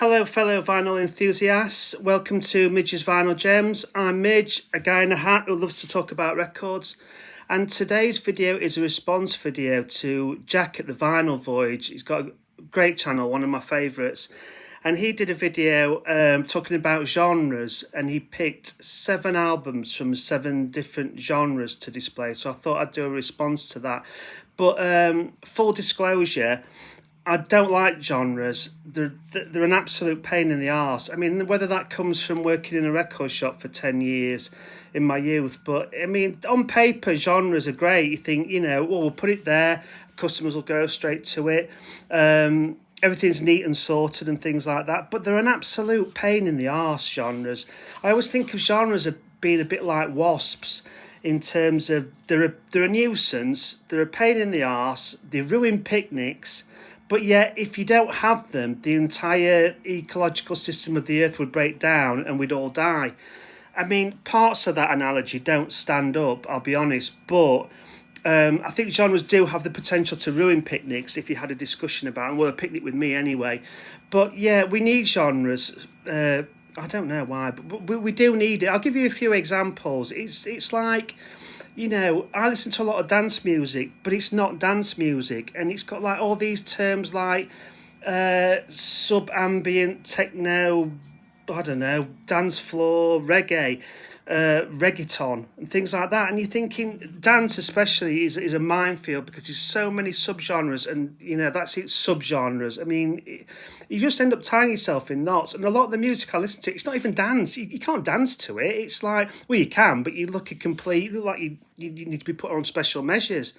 Hello, fellow vinyl enthusiasts. Welcome to Midge's Vinyl Gems. I'm Midge, a guy in a hat who loves to talk about records. And today's video is a response video to Jack at the Vinyl Voyage. He's got a great channel, one of my favourites. And he did a video talking about genres, and he picked 7 albums from 7 different genres to display. So I thought I'd do a response to that. But full disclosure, I don't like genres. They're an absolute pain in the arse. I mean, whether that comes from working in a record shop for 10 years in my youth, but I mean, on paper, genres are great. You think, well, we'll put it there, customers will go straight to it. Everything's neat and sorted and things like that, but they're an absolute pain in the arse, genres. I always think of genres as being a bit like wasps, in terms of they're a nuisance, they're a pain in the arse, they ruin picnics. But yet, if you don't have them, the entire ecological system of the earth would break down and we'd all die. I mean, parts of that analogy don't stand up, I'll be honest, but I think genres do have the potential to ruin picnics if you had a discussion about them. Well, a picnic with me anyway. But yeah, we need genres. I don't know why, but we do need it. I'll give you a few examples. It's like, I listen to a lot of dance music, but it's not dance music, and it's got like all these terms like sub-ambient, techno, I don't know, dance floor, reggae, reggaeton, and things like that. And you're thinking dance especially is a minefield because there's so many subgenres, and that's it, subgenres. I mean, you just end up tying yourself in knots. And a lot of the music I listen to, it's not even dance. You can't dance to it. It's like, well, you can, but you look like you need to be put on special measures.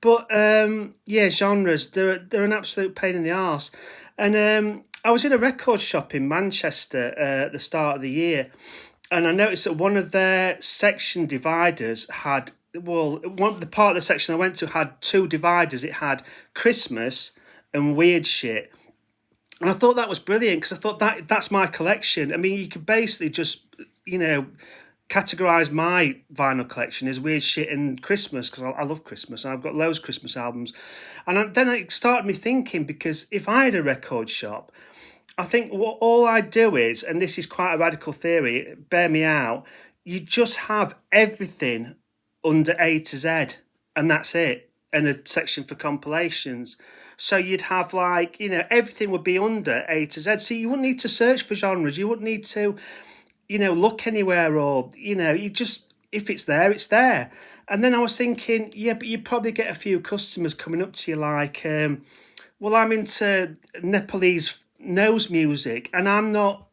But genres, they're an absolute pain in the arse. And I was in a record shop in Manchester at the start of the year, and I noticed that one of their section dividers had, the part of the section I went to had 2 dividers. It had Christmas and weird shit. And I thought that was brilliant because I thought that's my collection. I mean, you could basically just, categorise my vinyl collection as weird shit and Christmas, because I love Christmas and I've got loads of Christmas albums. And then it started me thinking, because if I had a record shop, I think what all I do is, and this is quite a radical theory, bear me out, you just have everything under A to Z, and that's it, and a section for compilations. So you'd have everything would be under A to Z. So you wouldn't need to search for genres. You wouldn't need to, look anywhere, or, you just, if it's there, it's there. And then I was thinking, yeah, but you'd probably get a few customers coming up to you like, well, I'm into Nepalese nose music, and I'm not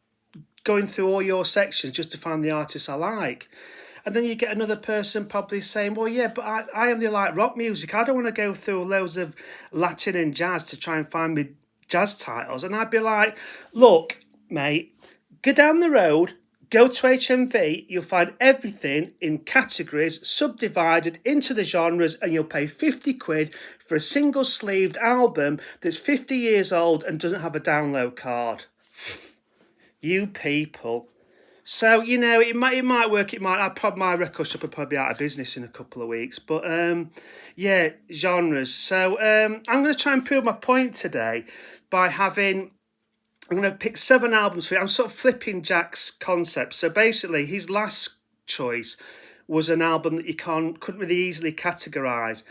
going through all your sections just to find the artists I like. And then you get another person probably saying, well, yeah, but I only like rock music. I don't want to go through loads of Latin and jazz to try and find me jazz titles. And I'd be like, look, mate, go down the road, go to HMV, you'll find everything in categories, subdivided into the genres, and you'll pay 50 quid for a single-sleeved album that's 50 years old and doesn't have a download card. You people. So, it might work, it might. My record shop will probably be out of business in a couple of weeks. But, genres. So, I'm going to try and prove my point today by I'm going to pick 7 albums for you. I'm sort of flipping Jack's concept. So basically, his last choice was an album that you couldn't really easily categorise.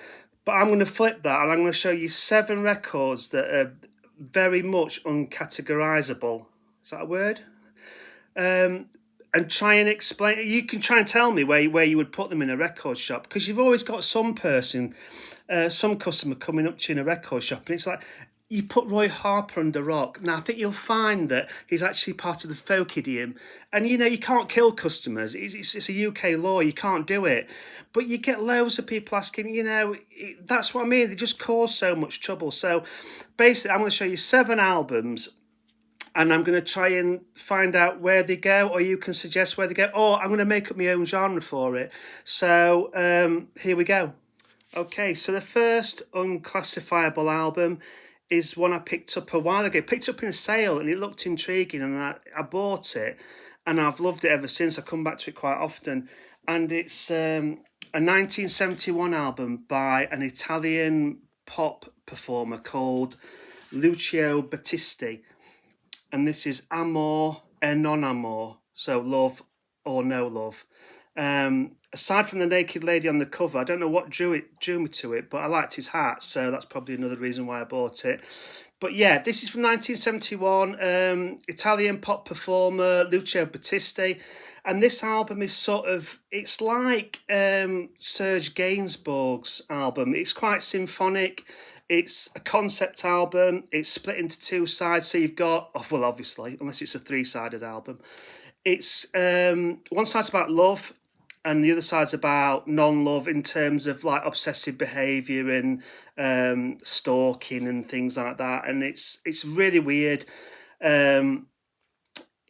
But I'm going to flip that, and I'm going to show you 7 records that are very much uncategorisable. Is that a word? And try and explain. You can try and tell me where you would put them in a record shop, because you've always got some person, some customer coming up to you in a record shop, and it's like, you put Roy Harper under rock. Now, I think you'll find that he's actually part of the folk idiom. And, you can't kill customers. It's a UK law. You can't do it. But you get loads of people asking, that's what I mean. They just cause so much trouble. So, basically, I'm going to show you 7 albums, and I'm going to try and find out where they go, or you can suggest where they go, or I'm going to make up my own genre for it. So, here we go. Okay, so the first Unclassifiable album is one I picked up a while ago. Picked up in a sale, and it looked intriguing, and I bought it, and I've loved it ever since. I come back to it quite often, and it's a 1971 album by an Italian pop performer called Lucio Battisti. and this is Amor et non amor, so love or no love. Aside from the naked lady on the cover, I don't know what drew me to it, but I liked his hat, so that's probably another reason why I bought it. But yeah, this is from 1971, Italian pop performer Lucio Battisti, and this album is sort of, it's like Serge Gainsbourg's album. It's quite symphonic. It's a concept album. It's split into two sides, so you've got, oh, well, obviously, unless it's a three-sided album. It's one side's about love, and the other side's about non-love in terms of like obsessive behaviour and stalking and things like that. And it's really weird.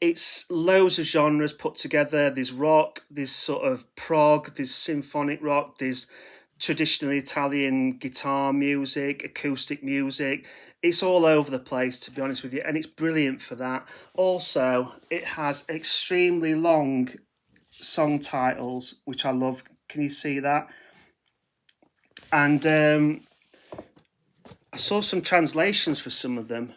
It's loads of genres put together. There's rock, there's sort of prog, there's symphonic rock, there's traditional Italian guitar music, acoustic music. It's all over the place, to be honest with you, and it's brilliant for that. Also, it has extremely long song titles, which I love. Can you see that? And I saw some translations for some of them,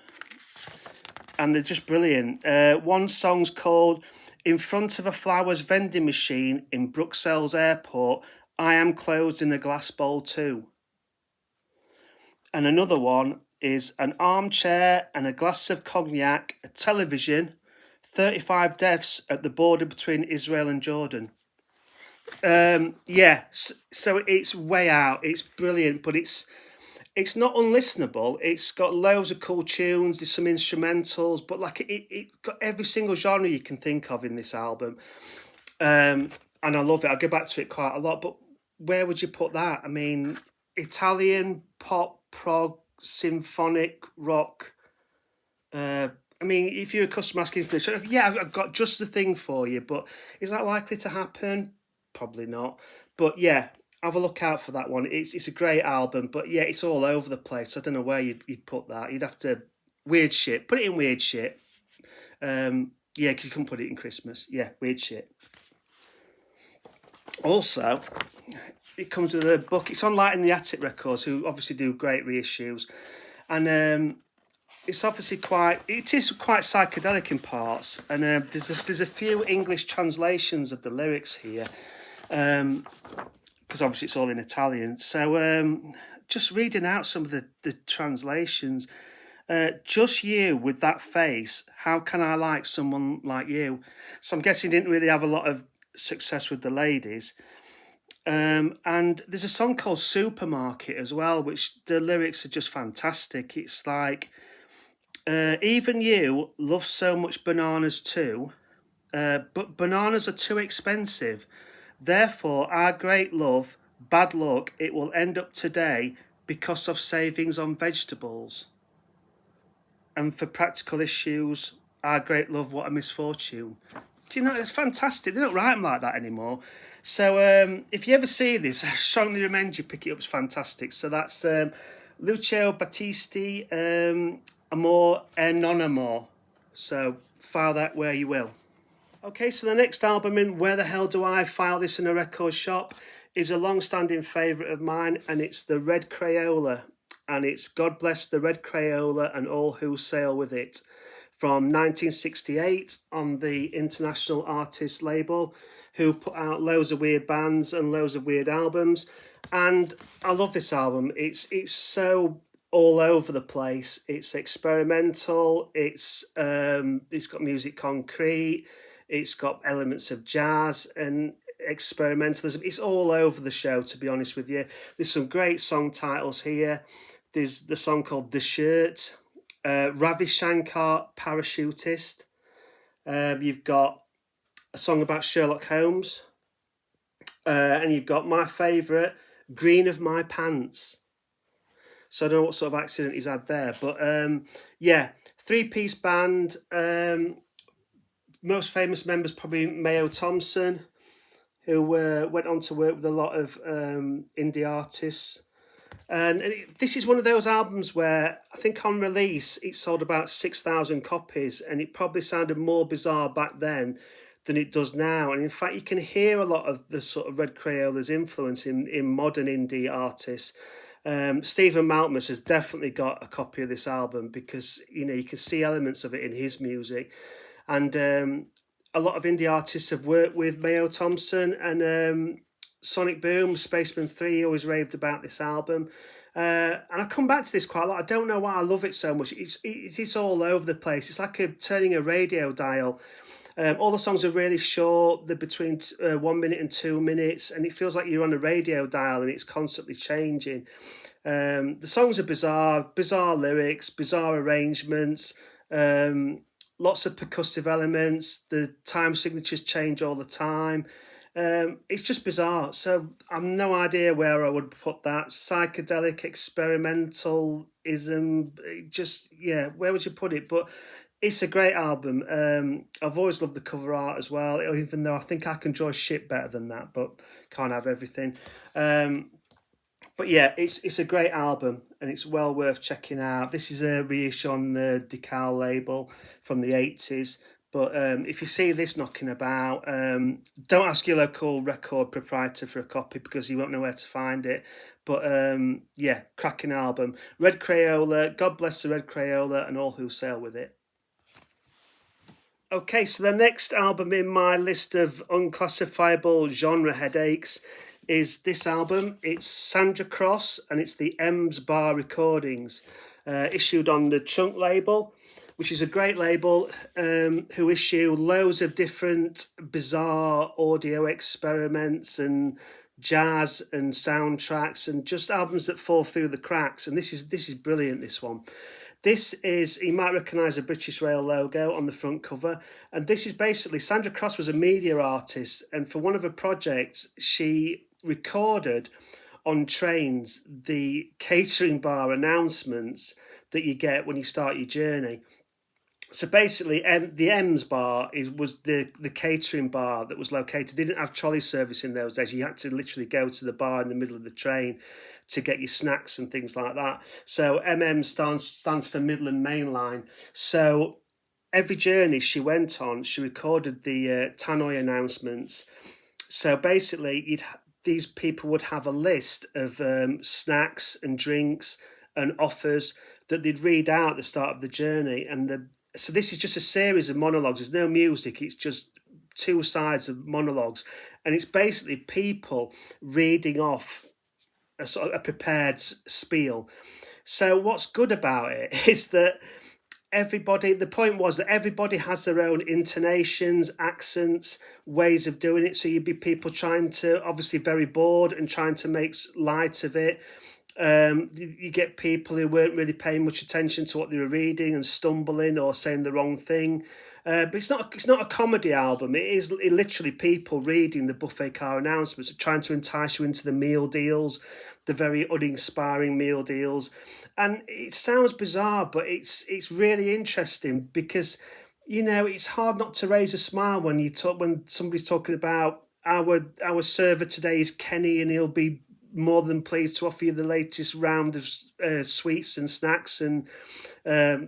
and they're just brilliant. One song's called "In Front of a Flowers Vending Machine in Bruxelles Airport, I Am Closed in a Glass Bowl Too." And another one is "An armchair and a glass of cognac, a television, 35 deaths at the border between Israel and Jordan." Yeah, so it's way out. It's brilliant, but it's not unlistenable. It's got loads of cool tunes. There's some instrumentals, but like it got every single genre you can think of in this album, and I love it. I go back to it quite a lot. But where would you put that? I mean, Italian pop, prog, symphonic rock. I mean, if you're a customer asking for it, yeah, I've got just the thing for you. But is that likely to happen? Probably not. But yeah, have a look out for that one. It's a great album, but yeah, it's all over the place. I don't know where you'd put that. You'd have to weird shit. Put it in weird shit. Yeah, because you couldn't put it in Christmas. Yeah, weird shit. Also, it comes with a book. It's on Light in the Attic Records, who obviously do great reissues, and it's obviously quite psychedelic in parts, and there's a few English translations of the lyrics here, because obviously it's all in Italian. So just reading out some of the translations. Just you with that face, how can I like someone like you? So I'm guessing he didn't really have a lot of success with the ladies. And there's a song called Supermarket as well, which the lyrics are just fantastic. It's like, even you love so much bananas too, but bananas are too expensive. Therefore, our great love, bad luck, it will end up today because of savings on vegetables. And for practical issues, our great love, what a misfortune. Do you know, it's fantastic. They don't write them like that anymore. So if you ever see this, I strongly recommend you pick it up. It's fantastic. So that's Lucio Battisti, Amor et non amor. So file that where you will. Okay, so the next album in Where the Hell Do I File This in a Record Shop is a long-standing favourite of mine, and it's the Red Crayola. And it's God Bless the Red Crayola and All Who Sail With It, from 1968 on the International Artists label, who put out loads of weird bands and loads of weird albums. And I love this album. It's so all over the place. It's experimental. It's got music concrete. It's got elements of jazz and experimentalism. It's all over the show, to be honest with you. There's some great song titles here. There's the song called The Shirt, Ravi Shankar, Parachutist. You've got a song about Sherlock Holmes. And you've got my favourite, Green of My Pants. So I don't know what sort of accident he's had there. But yeah, three-piece band. Most famous members probably Mayo Thompson, who went on to work with a lot of indie artists. And this is one of those albums where I think on release it sold about 6,000 copies, and it probably sounded more bizarre back then than it does now. And in fact, you can hear a lot of the sort of Red Crayola's influence in modern indie artists. Stephen Maltmus has definitely got a copy of this album because, you know, you can see elements of it in his music. And a lot of indie artists have worked with Mayo Thompson and Sonic Boom, Spaceman 3 always raved about this album. And I come back to this quite a lot. I don't know why I love it so much. It's all over the place. It's like turning a radio dial. All the songs are really short. They're between 1 minute and 2 minutes, and it feels like you're on a radio dial and it's constantly changing. The songs are bizarre lyrics, bizarre arrangements, lots of percussive elements. The time signatures change all the time. It's just bizarre. So I've no idea where I would put that. Psychedelic, experimentalism, just, yeah, where would you put it? But it's a great album. I've always loved the cover art as well, even though I think I can draw shit better than that, but can't have everything. But yeah, it's a great album and it's well worth checking out. This is a reissue on the Decal label from the 80s. But if you see this knocking about, don't ask your local record proprietor for a copy because you won't know where to find it. But yeah, cracking album. Red Crayola, God bless the Red Crayola and all who sail with it. Okay, so the next album in my list of unclassifiable genre headaches is this album. It's Sandra Cross and it's the Ems Bar Recordings, issued on the Chunk label, which is a great label, who issue loads of different bizarre audio experiments and jazz and soundtracks and just albums that fall through the cracks. And this is brilliant, this one. This is, you might recognise a British Rail logo on the front cover. And this is basically, Sandra Cross was a media artist. And for one of her projects, she recorded on trains the catering bar announcements that you get when you start your journey. So basically, the Ems bar was the catering bar that was located. They didn't have trolley service in those days. You had to literally go to the bar in the middle of the train to get your snacks and things like that. So stands for Midland Main Line. So every journey she went on, she recorded the tannoy announcements. So basically, these people would have a list of snacks and drinks and offers that they'd read out at the start of the journey. And so this is just a series of monologues. There's no music. It's just two sides of monologues. And it's basically people reading off a sort of a prepared spiel. So what's good about it is that the point was that everybody has their own intonations, accents, ways of doing it. So you'd be people trying to, obviously very bored and trying to make light of it. You get people who weren't really paying much attention to what they were reading and stumbling or saying the wrong thing. But it's not a comedy album. It is literally people reading the buffet car announcements, trying to entice you into the meal deals, the very uninspiring meal deals. And it sounds bizarre, but it's really interesting because, you know, it's hard not to raise a smile when somebody's talking about our server today is Kenny and he'll be more than pleased to offer you the latest round of sweets and snacks and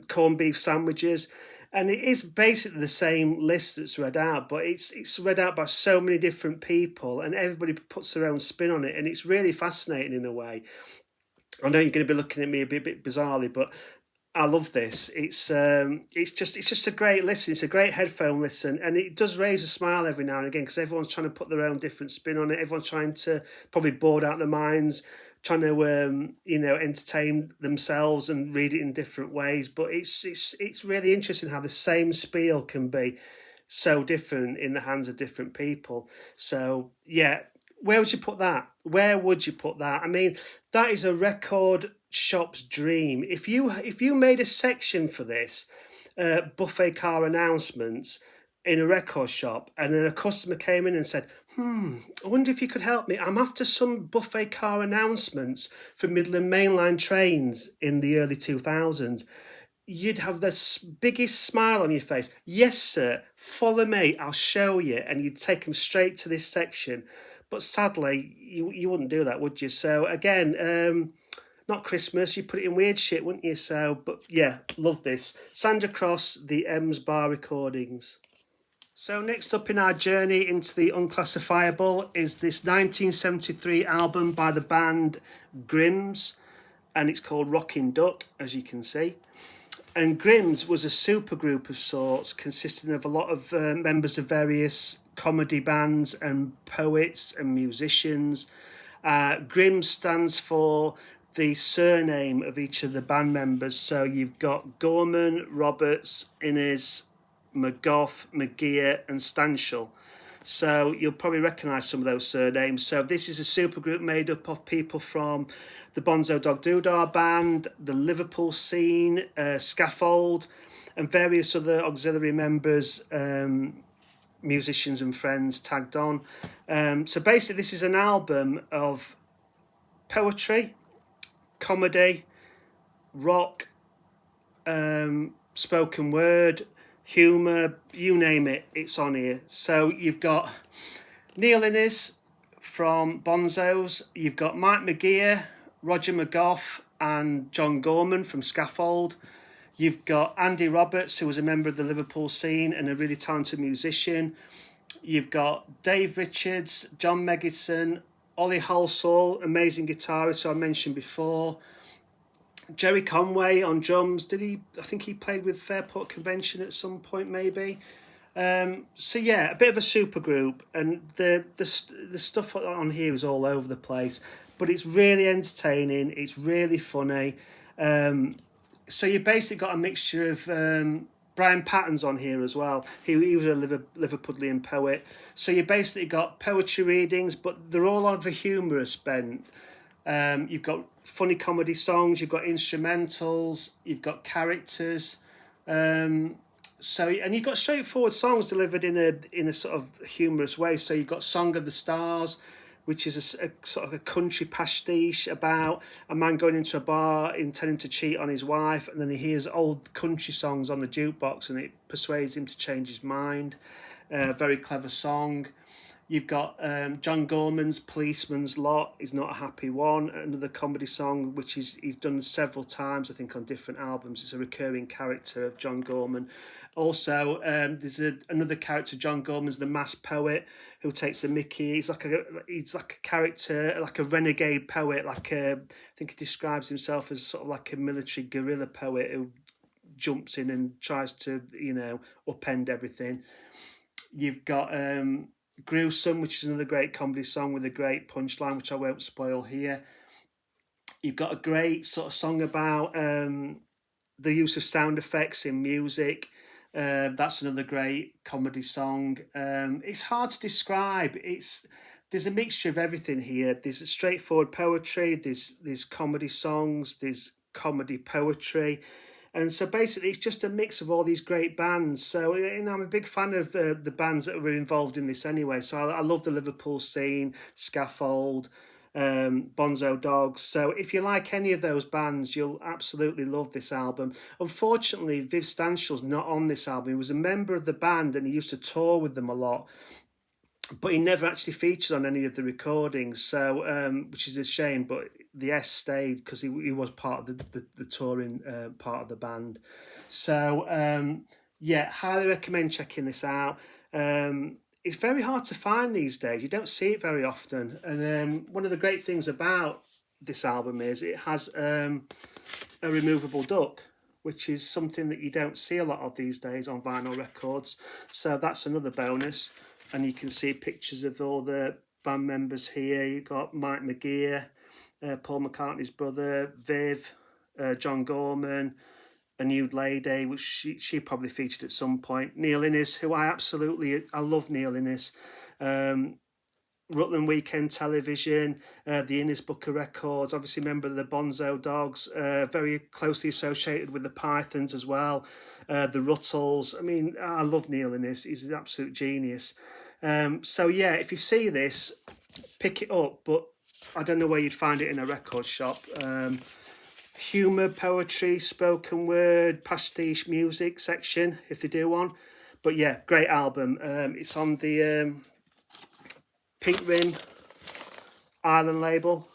corned beef sandwiches. And it is basically the same list that's read out, but it's read out by so many different people and everybody puts their own spin on it. And it's really fascinating in a way. I know you're going to be looking at me a bit bizarrely, but I love this. It's just a great listen. It's a great headphone listen, and it does raise a smile every now and again because everyone's trying to put their own different spin on it. Everyone's trying to probably board out their minds, trying to entertain themselves and read it in different ways. But it's really interesting how the same spiel can be so different in the hands of different people. So yeah. Where would you put that? Where would you put that? I mean, that is a record shop's dream. If you made a section for this, buffet car announcements in a record shop, and then a customer came in and said, I wonder if you could help me. I'm after some buffet car announcements for Midland Mainline trains in the early 2000s. You'd have the biggest smile on your face. Yes, sir, follow me, I'll show you. And you'd take them straight to this section. But sadly, you wouldn't do that, would you? So again, not Christmas, you put it in weird shit, wouldn't you? So, but yeah, love this. Sandra Cross, the Ems Bar Recordings. So next up in our journey into the unclassifiable is this 1973 album by the band Grims. and it's called Rocking Duck, as you can see. And Grimm's was a supergroup of sorts, consisting of a lot of members of various comedy bands and poets and musicians. Grimm stands for the surname of each of the band members. So you've got Gorman, Roberts, Innes, McGough, McGear, and Stanshall. So you'll probably recognise some of those surnames. So this is a supergroup made up of people from the Bonzo Dog Doodah band, the Liverpool scene, Scaffold, and various other auxiliary members, musicians and friends tagged on. So basically this is an album of poetry, comedy, rock, spoken word, humour, you name it, it's on here. So you've got Neil Innes from Bonzos, you've got Mike McGear, Roger McGough and John Gorman from Scaffold. You've got Andy Roberts, who was a member of the Liverpool scene and a really talented musician. You've got Dave Richards, John Megginson, Ollie Halsall, amazing guitarist who I mentioned before. Jerry Conway on drums. I think he played with Fairport Convention at some point, maybe. So yeah, a bit of a super group, and the stuff on here is all over the place, but it's really entertaining. It's really funny. So you basically got a mixture of Brian Patton's on here as well. He was a Liverpudlian poet. So you basically got poetry readings, but they're all of a humorous bent. You've got funny comedy songs, you've got instrumentals, you've got characters. And you've got straightforward songs delivered in a sort of humorous way. So you've got Song of the Stars, which is a sort of a country pastiche about a man going into a bar intending to cheat on his wife, and then he hears old country songs on the jukebox and it persuades him to change his mind. Very clever song. You've got John Gorman's Policeman's Lot is Not a Happy One, another comedy song which he's done several times, I think, on different albums. It's a recurring character of John Gorman. Also, there's another character, John Gorman's the mass poet, who takes the mickey. He's like a character, like a renegade poet, I think he describes himself as sort of like a military guerrilla poet who jumps in and tries to, upend everything. You've got Gruesome, which is another great comedy song with a great punchline, which I won't spoil here. You've got a great sort of song about the use of sound effects in music. That's another great comedy song. It's hard to describe. There's a mixture of everything here. There's straightforward poetry, there's comedy songs, there's comedy poetry. And so basically it's just a mix of all these great bands. So I'm a big fan of the bands that were involved in this anyway. So I love the Liverpool scene, Scaffold, Bonzo Dogs. So if you like any of those bands, you'll absolutely love this album. Unfortunately, Viv Stanshall's not on this album. He was a member of the band and he used to tour with them a lot, but he never actually featured on any of the recordings, so which is a shame. But the S stayed because he was part of the touring part of the band. So yeah, highly recommend checking this out. It's very hard to find these days. You don't see it very often. And one of the great things about this album is it has a removable duck, which is something that you don't see a lot of these days on vinyl records. So that's another bonus. And you can see pictures of all the band members here. You've got Mike McGear, Paul McCartney's brother, Viv, John Gorman, a nude lady, which she probably featured at some point. Neil Innes, who I love Neil Innes. Rutland Weekend Television, the Innes Book of Records, obviously member of the Bonzo Dogs, very closely associated with the Pythons as well, the Ruttles. I mean, I love Neil Innes, he's an absolute genius. So yeah, if you see this, pick it up, but I don't know where you'd find it in a record shop. Humour, poetry, spoken word, pastiche music section, if they do one. But yeah, great album. It's on the Pink Rim Island label.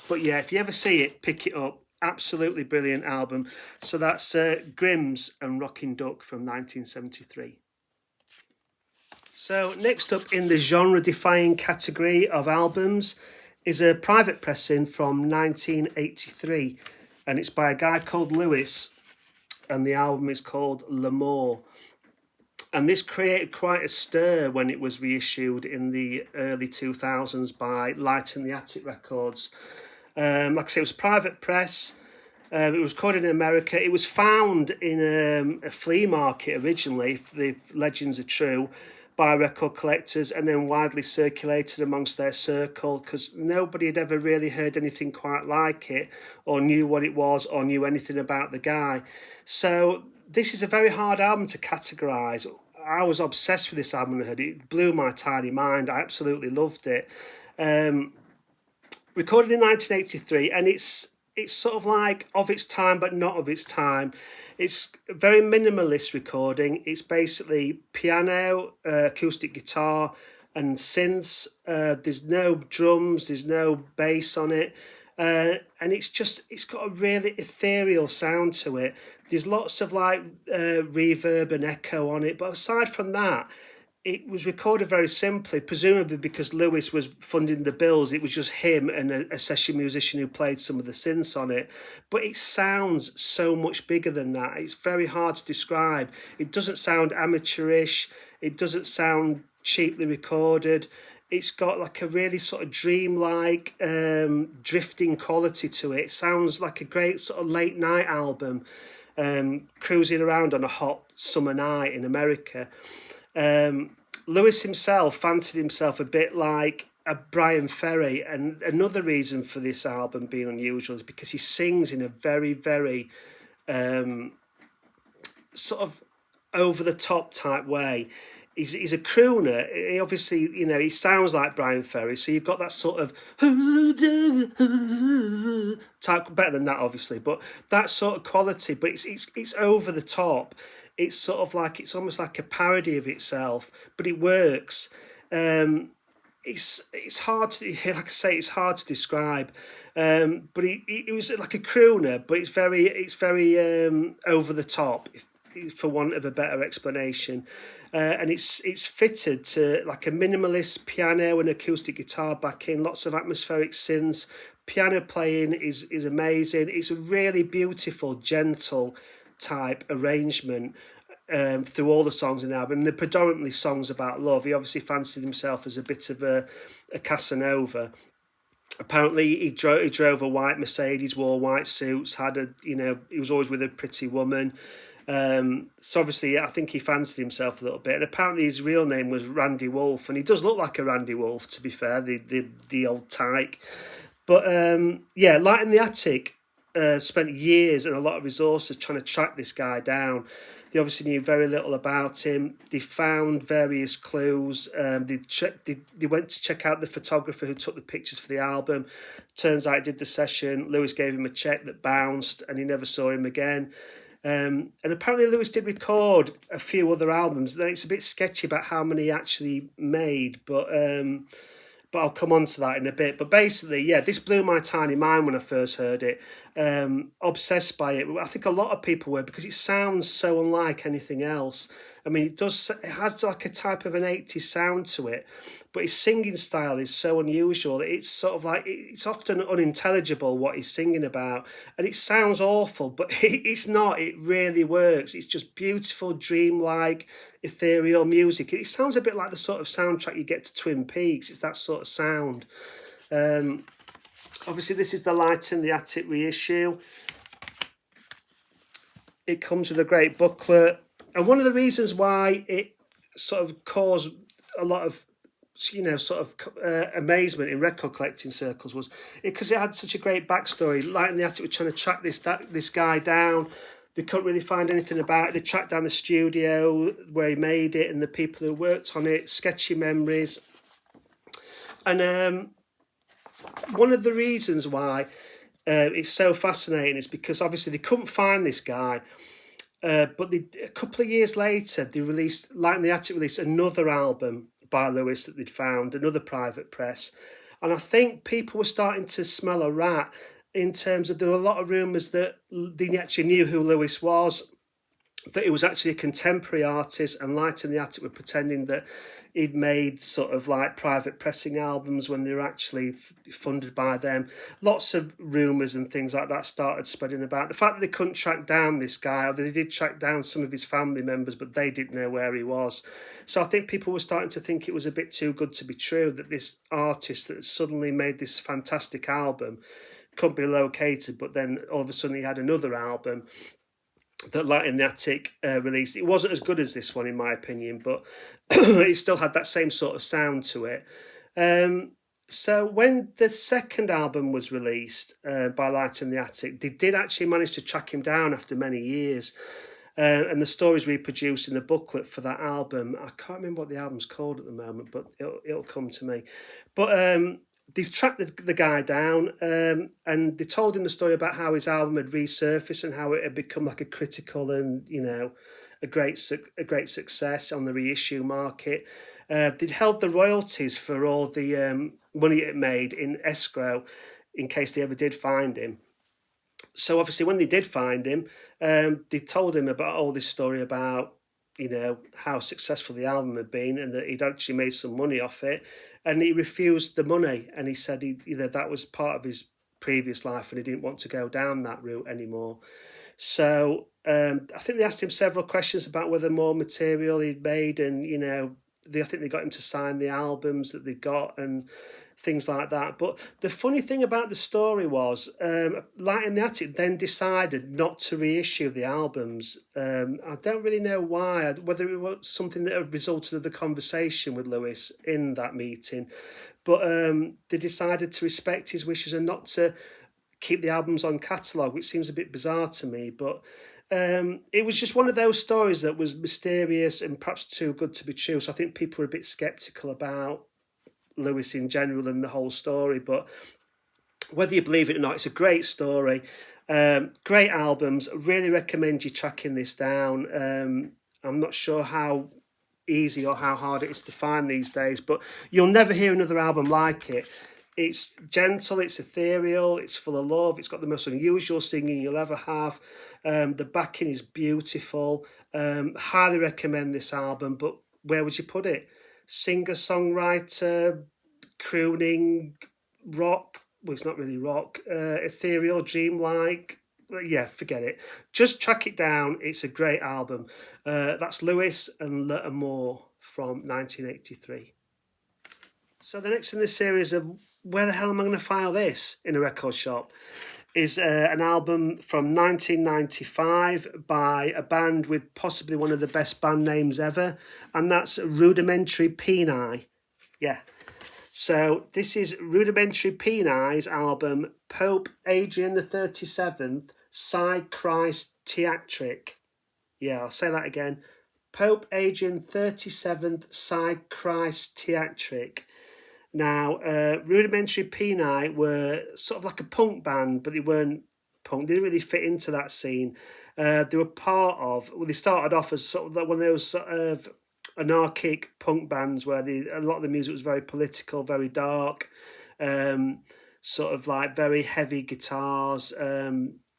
But yeah, if you ever see it, pick it up. Absolutely brilliant album. So that's Grimm's and Rocking Duck from 1973. So next up in the genre-defying category of albums is a private pressing from 1983, and it's by a guy called Lewis, and the album is called L'Amour. And this created quite a stir when it was reissued in the early 2000s by Light in the Attic Records. Like I say, it was a private press. It was recorded in America. It was found in a flea market originally, if the legends are true, by record collectors, and then widely circulated amongst their circle, because nobody had ever really heard anything quite like it, or knew what it was, or knew anything about the guy. So this is a very hard album to categorise. I was obsessed with this album when I heard it. It blew my tiny mind. I absolutely loved it. Recorded in 1983, and it's sort of like of its time, but not of its time. It's a very minimalist recording. It's basically piano, acoustic guitar, and synths. There's no drums, there's no bass on it. And it's got a really ethereal sound to it. There's lots of like reverb and echo on it, but aside from that, it was recorded very simply, presumably because Lewis was funding the bills. It was just him and a session musician who played some of the synths on it. But it sounds so much bigger than that. It's very hard to describe. It doesn't sound amateurish. It doesn't sound cheaply recorded. It's got like a really sort of dreamlike, drifting quality to it. It sounds like a great sort of late night album, cruising around on a hot summer night in America. Lewis himself fancied himself a bit like a Brian Ferry, and another reason for this album being unusual is because he sings in a very, very sort of over-the-top type way. He's a crooner. He obviously, he sounds like Brian Ferry, so you've got that sort of type, better than that obviously, but that sort of quality, but it's over the top. It's sort of like, it's almost like a parody of itself, but it works. It's hard to, like I say, it's hard to describe. But he was like a crooner, but it's very over the top, for want of a better explanation. And it's fitted to like a minimalist piano and acoustic guitar backing, lots of atmospheric synths. Piano playing is amazing. It's a really beautiful, gentle type arrangement through all the songs in the album. And they're predominantly songs about love. He obviously fancied himself as a bit of a Casanova. Apparently he drove a white Mercedes, wore white suits, he was always with a pretty woman. So obviously I think he fancied himself a little bit, and apparently his real name was Randy Wolf, and he does look like a Randy Wolf, to be fair, the old tyke. But Light in the Attic spent years and a lot of resources trying to track this guy down. They obviously knew very little about him. They found various clues. They went to check out the photographer who took the pictures for the album. Turns out he did the session. Lewis gave him a check that bounced, and he never saw him again. And apparently Lewis did record a few other albums. Then it's a bit sketchy about how many he actually made, but I'll come on to that in a bit. But basically, this blew my tiny mind when I first heard it. Obsessed by it. I think a lot of people were, because it sounds so unlike anything else. I mean, it has like a type of an 80s sound to it, but his singing style is so unusual. It's sort of like, it's often unintelligible what he's singing about, and it sounds awful, but it's not. It really works. It's just beautiful, dreamlike, ethereal music. It sounds a bit like the sort of soundtrack you get to Twin Peaks. It's that sort of sound. Obviously, this is the Light in the Attic reissue. It comes with a great booklet. And one of the reasons why it sort of caused a lot of, amazement in record collecting circles was because it had such a great backstory. Light in the Attic were trying to track this guy down. They couldn't really find anything about it. They tracked down the studio where he made it and the people who worked on it, sketchy memories. And one of the reasons why it's so fascinating is because obviously they couldn't find this guy. But a couple of years later, they released, Light in the Attic released another album by Lewis that they'd found, another private press. And I think people were starting to smell a rat in terms of, there were a lot of rumours that they actually knew who Lewis was. that he was actually a contemporary artist, and Light in the Attic were pretending that he'd made sort of like private pressing albums when they were actually funded by them. Lots of rumours and things like that started spreading about. The fact that they couldn't track down this guy, or they did track down some of his family members, but they didn't know where he was. So I think people were starting to think it was a bit too good to be true, that this artist that suddenly made this fantastic album couldn't be located, but then all of a sudden he had another album that Light in the Attic released. It wasn't as good as this one, in my opinion, but it still had that same sort of sound to it. So when the second album was released by Light in the Attic, they did actually manage to track him down after many years. And the story's reproduced in the booklet for that album. I can't remember what the album's called at the moment, but it'll come to me. But they've tracked the guy down, and they told him the story about how his album had resurfaced and how it had become like a critical and, you know, a great success on the reissue market. They'd held the royalties for all the money it made in escrow in case they ever did find him. So obviously when they did find him, they told him about all this story about, you know, how successful the album had been and that he'd actually made some money off it, and he refused the money, and he said that was part of his previous life and he didn't want to go down that route anymore. So I think they asked him several questions about whether more material he'd made, and, you know, I think they got him to sign the albums that they got and things like that. But the funny thing about the story was, Light in the Attic then decided not to reissue the albums. I don't really know why, whether it was something that had resulted of the conversation with Lewis in that meeting, but they decided to respect his wishes and not to keep the albums on catalogue, which seems a bit bizarre to me. But it was just one of those stories that was mysterious and perhaps too good to be true. So I think people were a bit sceptical about Lewis in general and the whole story. But whether you believe it or not, it's a great story. Great albums. Really recommend you tracking this down. I'm not sure how easy or how hard it is to find these days, but you'll never hear another album like it. It's gentle, it's ethereal, it's full of love, it's got the most unusual singing you'll ever have. The backing is beautiful. Highly recommend this album, but where would you put it? Singer-songwriter, crooning, rock. Well, it's not really rock. Ethereal, dreamlike. Yeah, forget it. Just track it down. It's a great album. That's Lewis and Little More from 1983. So the next in this series of where the hell am I going to file this in a record shop is an album from 1995 by a band with possibly one of the best band names ever, and that's Rudimentary Peni. Yeah. So this is Rudimentary Peni's album, Pope Adrian the 37th, Side Christ Theatric. Yeah, I'll say that again. Pope Adrian 37th, Side Christ Theatric. Now, Rudimentary Peni were sort of like a punk band, but they weren't punk. They didn't really fit into that scene. They were part of, well, they started off as sort of one of those sort of anarchic punk bands where a lot of the music was very political, very dark, sort of like very heavy guitars,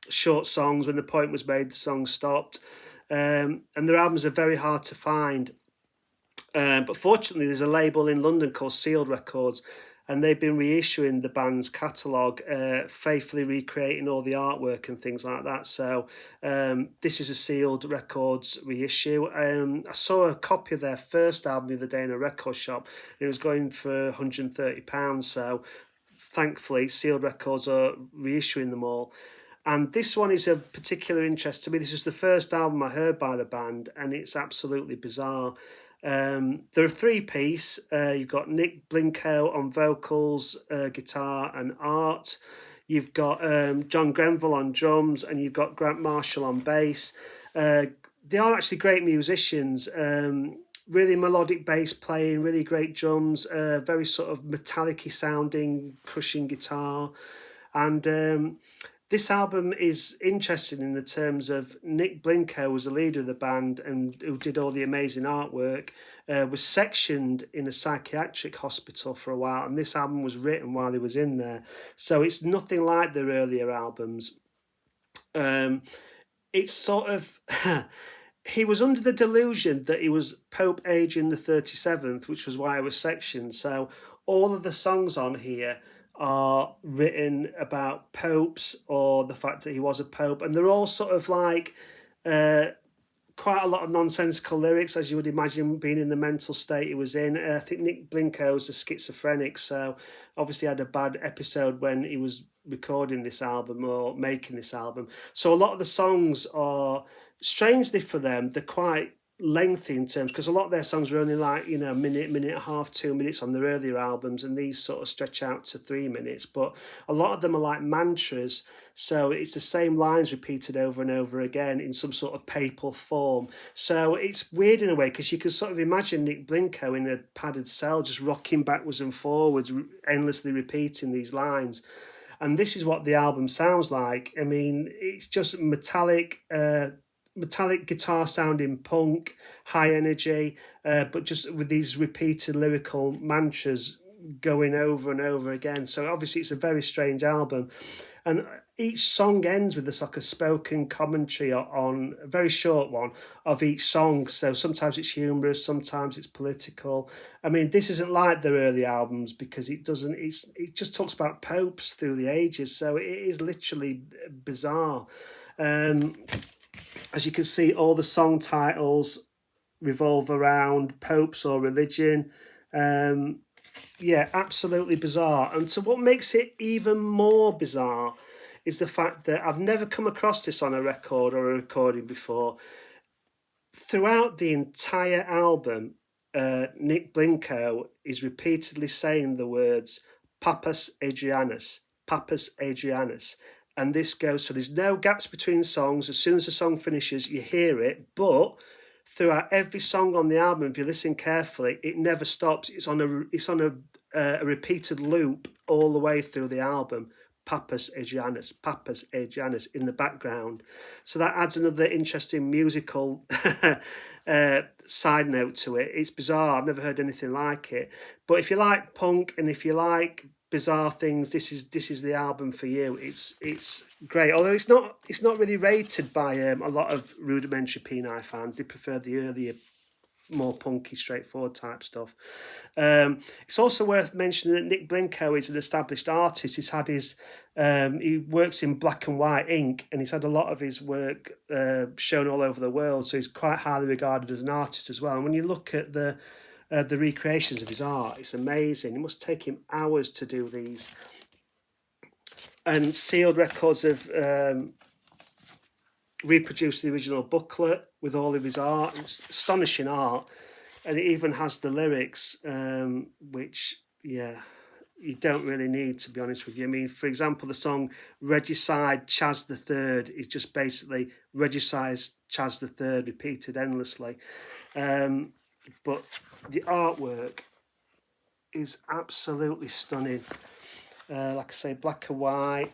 short songs. When the point was made, the song stopped. And their albums are very hard to find. But fortunately, there's a label in London called Sealed Records, and they've been reissuing the band's catalogue, faithfully recreating all the artwork and things like that. So this is a Sealed Records reissue. I saw a copy of their first album the other day in a record shop, and it was going for £130. So thankfully, Sealed Records are reissuing them all. And this one is of particular interest to me. This was the first album I heard by the band, and it's absolutely bizarre. They're a three-piece. You've got Nick Blinko on vocals, guitar and art. You've got John Grenville on drums, and you've got Grant Marshall on bass. They are actually great musicians. Really melodic bass playing, really great drums, very sort of metallic-y sounding, crushing guitar. And this album is interesting in the terms of Nick Blinko was the leader of the band and who did all the amazing artwork, was sectioned in a psychiatric hospital for a while, and this album was written while he was in there. So it's nothing like their earlier albums. It's sort of... he was under the delusion that he was Pope Adrian the 37th, which was why it was sectioned. So all of the songs on here are written about popes or the fact that he was a pope, and they're all sort of like quite a lot of nonsensical lyrics, as you would imagine, being in the mental state he was in. I think Nick Blinko's a schizophrenic, so obviously had a bad episode when he was recording this album or making this album. So a lot of the songs are, strangely for them, they're quite lengthy in terms, because a lot of their songs were only like, you know, minute and a half, 2 minutes on their earlier albums, and these sort of stretch out to 3 minutes. But a lot of them are like mantras, so it's the same lines repeated over and over again in some sort of papal form. So it's weird in a way, because you can sort of imagine Nick Blinko in a padded cell just rocking backwards and forwards, endlessly repeating these lines. And this is what the album sounds like. I mean, it's just metallic guitar sounding punk, high energy, but just with these repeated lyrical mantras going over and over again. So obviously it's a very strange album. And each song ends with this like a spoken commentary on a very short one of each song. So sometimes it's humorous, sometimes it's political. I mean, this isn't like their early albums, because it just talks about popes through the ages. So it is literally bizarre. As you can see, all the song titles revolve around popes or religion. Yeah, absolutely bizarre. And so what makes it even more bizarre is the fact that I've never come across this on a record or a recording before. Throughout the entire album, Nick Blinko is repeatedly saying the words Papas Adrianus, Papas Adrianus. And this goes, so there's no gaps between songs. As soon as the song finishes, you hear it. But throughout every song on the album, if you listen carefully, it never stops. It's on a repeated loop all the way through the album. Papas Adrianus, Papas Adrianus in the background. So that adds another interesting musical side note to it. It's bizarre. I've never heard anything like it. But if you like punk and if you like bizarre things, this is the album for you. It's great. Although it's not really rated by a lot of Rudimentary Peni fans. They prefer the earlier, more punky, straightforward type stuff. It's also worth mentioning that Nick Blinko is an established artist. He's had his he works in black and white ink, and he's had a lot of his work shown all over the world, so he's quite highly regarded as an artist as well. And when you look at the recreations of his art, it's amazing. It must take him hours to do these. And Sealed Records have reproduced the original booklet with all of his art. It's astonishing art, and it even has the lyrics, which, yeah, you don't really need, to be honest with you. I mean, for example, the song Regicide Chaz the Third is just basically Regicide Chaz the Third repeated endlessly. But the artwork is absolutely stunning. Like I say, black and white.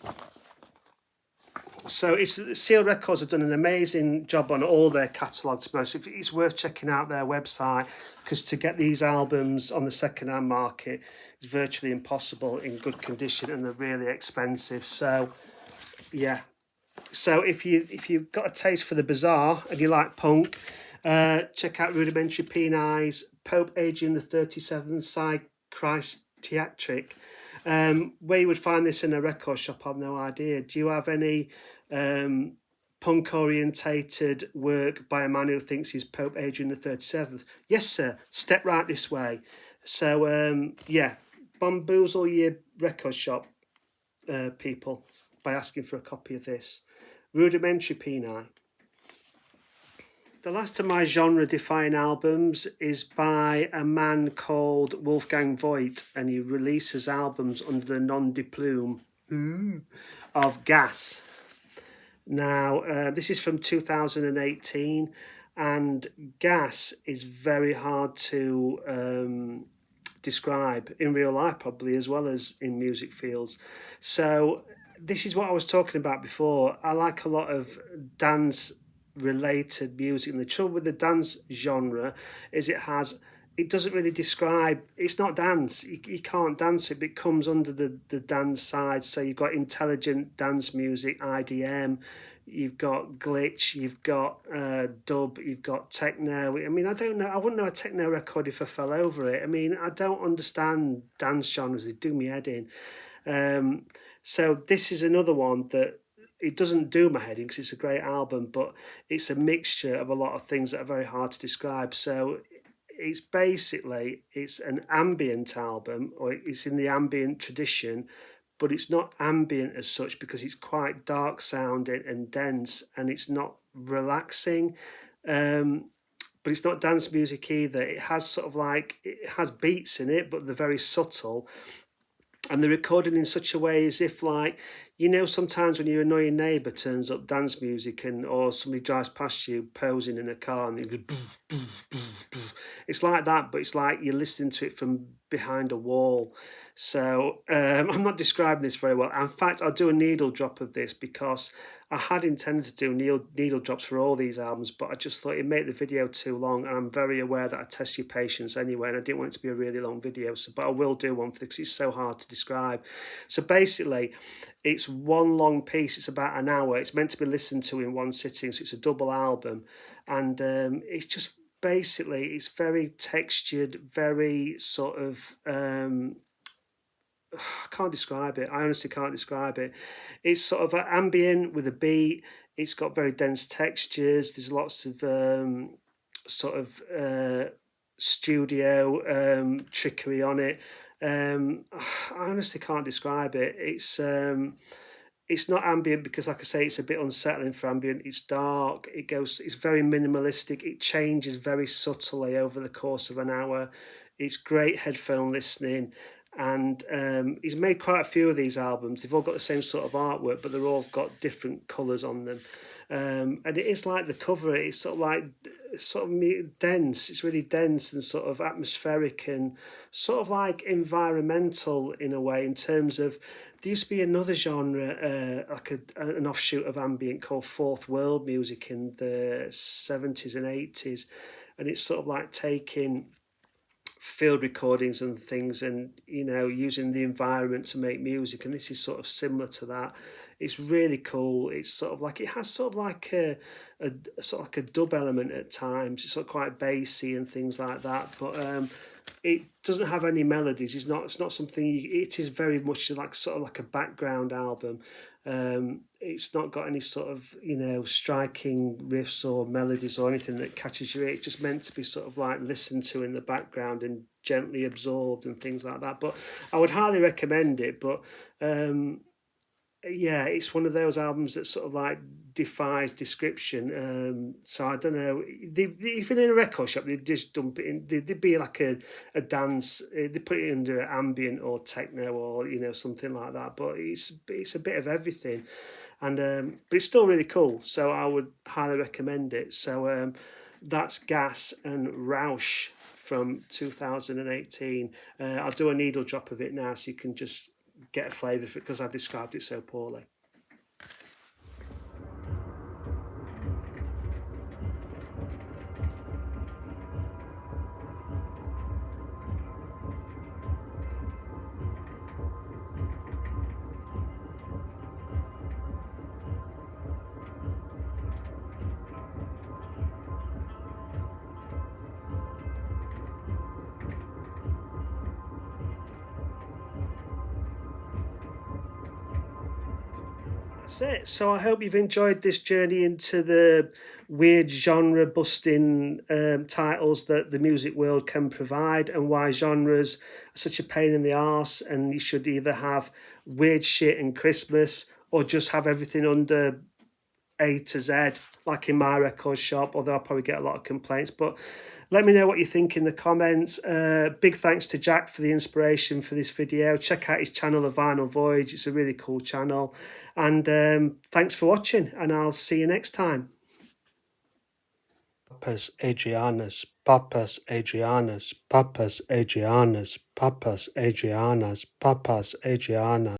So Sealed Records have done an amazing job on all their catalogues. It's worth checking out their website, because to get these albums on the second-hand market is virtually impossible in good condition, and they're really expensive. So, yeah. So if you've got a taste for the bizarre and you like punk, check out Rudimentary Peni's Pope Adrian the 37th Psy Christ Theatric. Where you would find this in a record shop, I've no idea. Do you have any punk orientated work by a man who thinks he's Pope Adrian the 37th? Yes, sir. Step right this way. So yeah, bamboozle your record shop people by asking for a copy of this. Rudimentary Peni. The last of my genre-defying albums is by a man called Wolfgang Voigt, and he releases albums under the nom de plume of Gas. Now, this is from 2018, and Gas is very hard to describe in real life, probably, as well as in music fields. So this is what I was talking about before. I like a lot of dance related music, and the trouble with the dance genre is it doesn't really describe, it's not dance, you can't dance it, but it comes under the dance side. So you've got intelligent dance music, IDM, you've got glitch, you've got dub, you've got techno. I mean, I don't know. I wouldn't know a techno record if I fell over it. I mean, I don't understand dance genres. They do me head in. So this is another one that it doesn't do my head in because it's a great album, but it's a mixture of a lot of things that are very hard to describe. So it's basically it's an ambient album, or it's in the ambient tradition, but it's not ambient as such because it's quite dark sounding and dense, and it's not relaxing. But it's not dance music either. It has sort of like, it has beats in it, but they're very subtle, and they're recorded in such a way as if, like, you know, sometimes when your annoying neighbour turns up dance music, and or somebody drives past you posing in a car and it goes boof, boof, boof, boof. It's like that, but it's like you're listening to it from behind a wall. So I'm not describing this very well. In fact, I'll do a needle drop of this because I had intended to do needle drops for all these albums, but I just thought it'd make the video too long, and I'm very aware that I test your patience anyway, and I didn't want it to be a really long video. So, but I will do one for this because it's so hard to describe. So basically, it's one long piece. It's about an hour. It's meant to be listened to in one sitting, so it's a double album, and it's just basically, it's very textured, very sort of I can't describe it. I honestly can't describe it. It's sort of ambient with a beat. It's got very dense textures. There's lots of sort of studio trickery on it. I honestly can't describe it. It's not ambient because, like I say, it's a bit unsettling for ambient. It's dark. It's very minimalistic. It changes very subtly over the course of an hour. It's great headphone listening. And he's made quite a few of these albums. They've all got the same sort of artwork, but they're all got different colours on them. And it is like the cover. It's sort of like dense. It's really dense and sort of atmospheric and sort of like environmental in a way. In terms of, there used to be another genre, like an offshoot of ambient called fourth world music in the 70s and 80s, and it's sort of like taking field recordings and things, and you know, using the environment to make music, and this is sort of similar to that. It's really cool. It's sort of like, it has sort of like a sort of like a dub element at times. It's sort of quite bassy and things like that, but it doesn't have any melodies. It's not something it is very much like sort of like a background album. It's not got any sort of, you know, striking riffs or melodies or anything that catches your ear. It's just meant to be sort of like listened to in the background and gently absorbed and things like that. But I would highly recommend it. But yeah, it's one of those albums that sort of like defies description. So I don't know. Even in a record shop, they just dump it in. They'd be like a dance. They put it under ambient or techno or, you know, something like that. But it's a bit of everything, and but it's still really cool. So I would highly recommend it. So that's Gas and Rausch from 2018. I'll do a needle drop of it now, so you can just get a flavour for it because I described it so poorly. That's it. So I hope you've enjoyed this journey into the weird genre busting titles that the music world can provide, and why genres are such a pain in the arse, and you should either have weird shit in Christmas or just have everything under A to Z, like in my record shop, although I'll probably get a lot of complaints. But let me know what you think in the comments. Big thanks to Jack for the inspiration for this video. Check out his channel, The Vinyl Voyage. It's a really cool channel. And thanks for watching, and I'll see you next time. Papas Adrianus, Papas Adrianus, Papas Adrianus, Papas Adrianus, Papas Adriana.